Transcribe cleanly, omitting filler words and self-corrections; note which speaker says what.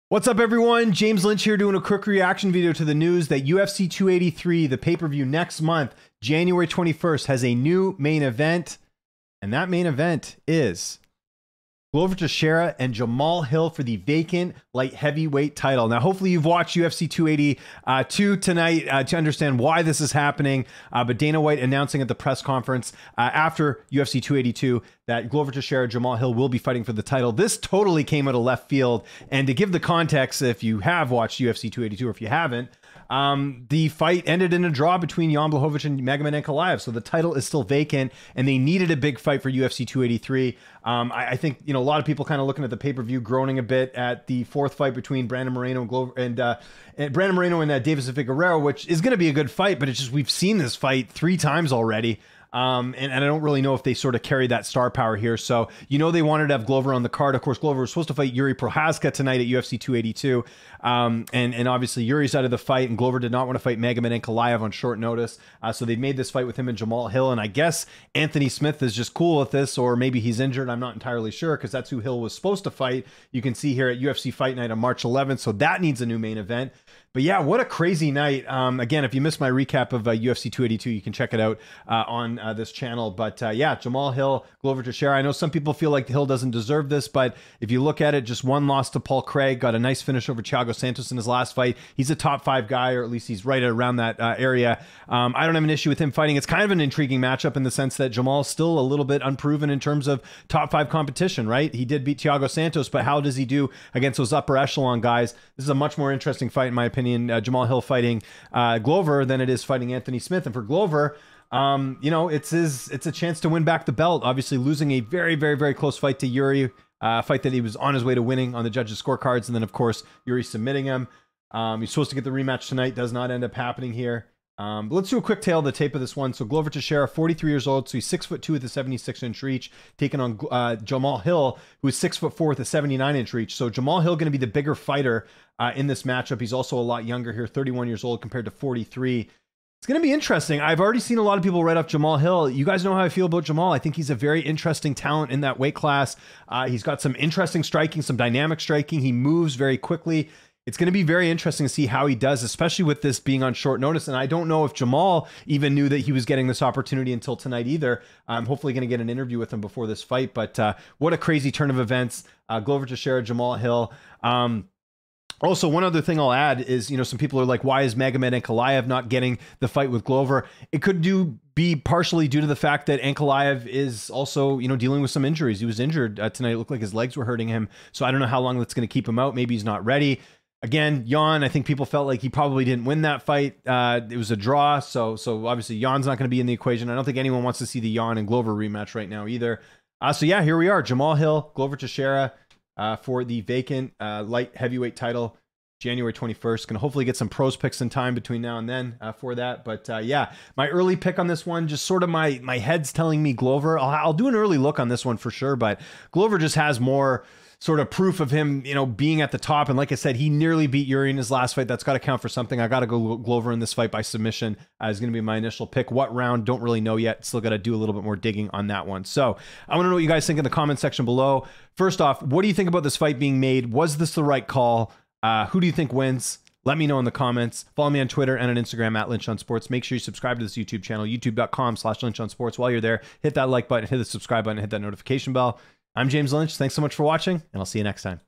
Speaker 1: What's up, everyone? James Lynch here doing a quick reaction video to the news that UFC 283, the pay-per-view next month, January 21st, has a new main event. And that main event is Glover Teixeira and Jamahal Hill for the vacant light heavyweight title. Now, hopefully you've watched UFC 282 tonight to understand why this is happening. But Dana White announcing at the press conference after UFC 282 that Glover Teixeira and Jamahal Hill will be fighting for the title. This totally came out of left field. And to give the context, if you have watched UFC 282 or if you haven't, the fight ended in a draw between Jan Blachowicz and Magomed Ankalaev. So the title is still vacant, and they needed a big fight for UFC 283. I think, you know, a lot of people kind of looking at the pay-per-view, groaning a bit at the fourth fight between Brandon Moreno and Glover and Brandon Moreno and Davis Figueiredo, which is going to be a good fight, but it's just we've seen this fight 3 times already. And I don't really know if they sort of carry that star power here. So, you know, they wanted to have Glover on the card. Of course, Glover was supposed to fight Yuri Prochazka tonight at UFC 282. And obviously Yuri's out of the fight, and Glover did not want to fight Magomed Ankalaev on short notice. So they made this fight with him and Jamahal Hill. And I guess Anthony Smith is just cool with this, or maybe he's injured. I'm not entirely sure, because that's who Hill was supposed to fight. You can see here at UFC Fight Night on March 11th. So that needs a new main event. But yeah, what a crazy night. Again, if you missed my recap of UFC 282, you can check it out on this channel. But yeah, Jamahal Hill, Glover Teixeira. I know some people feel like Hill doesn't deserve this, but if you look at it, just one loss to Paul Craig, got a nice finish over Thiago Santos in his last fight. He's a top 5 guy, or at least he's right around that area. I don't have an issue with him fighting. It's kind of an intriguing matchup in the sense that Jamal's still a little bit unproven in terms of top 5 competition, right? He did beat Thiago Santos, but how does he do against those upper echelon guys? This is a much more interesting fight, in my opinion. Jamahal Hill fighting Glover than it is fighting Anthony Smith. And for Glover, you know, it's a chance to win back the belt. Obviously losing a very, very, very close fight to Yuri, fight that he was on his way to winning on the judges' scorecards. And then, of course, Yuri submitting him. He's supposed to get the rematch tonight. Does not end up happening here. But let's do a quick tail of the tape of this one. So Glover Teixeira, 43 years old, so he's 6'2" with a 76-inch reach, taking on Jamahal Hill, who is 6'4" with a 79-inch reach. So Jamahal Hill going to be the bigger fighter in this matchup. He's also a lot younger here, 31 years old compared to 43. It's going to be interesting. I've already seen a lot of people write off Jamahal Hill. You guys know how I feel about Jamahal. I think he's a very interesting talent in that weight class. He's got some interesting striking, some dynamic striking. He moves very quickly. It's going to be very interesting to see how he does, especially with this being on short notice. And I don't know if Jamahal even knew that he was getting this opportunity until tonight either. I'm hopefully going to get an interview with him before this fight. But what a crazy turn of events. Glover Teixeira, Jamahal Hill. Also, one other thing I'll add is, you know, some people are like, why is Magomed Ankalaev not getting the fight with Glover? It could be partially due to the fact that Ankalaev is also, you know, dealing with some injuries. He was injured tonight. It looked like his legs were hurting him. So I don't know how long that's going to keep him out. Maybe he's not ready. Again, Jan, I think people felt like he probably didn't win that fight. It was a draw, so obviously Jan's not going to be in the equation. I don't think anyone wants to see the Jan and Glover rematch right now either. So yeah, here we are. Jamahal Hill, Glover Teixeira for the vacant light heavyweight title, January 21st. Gonna hopefully get some pros picks in time between now and then for that. But yeah, my early pick on this one, just sort of my head's telling me Glover. I'll do an early look on this one for sure, but Glover just has more sort of proof of him, you know, being at the top. And like I said, he nearly beat Yuri in his last fight. That's got to count for something. I got to go Glover in this fight by submission. Is going to be my initial pick. What round? Don't really know yet. Still got to do a little bit more digging on that one. So I want to know what you guys think in the comment section below. First off, what do you think about this fight being made? Was this the right call? Who do you think wins? Let me know in the comments. Follow me on Twitter and on Instagram at Lynch on Sports. Make sure you subscribe to this YouTube channel, youtube.com/Lynch on Sports. While you're there, hit that like button, hit the subscribe button, hit that notification bell. I'm James Lynch. Thanks so much for watching, and I'll see you next time.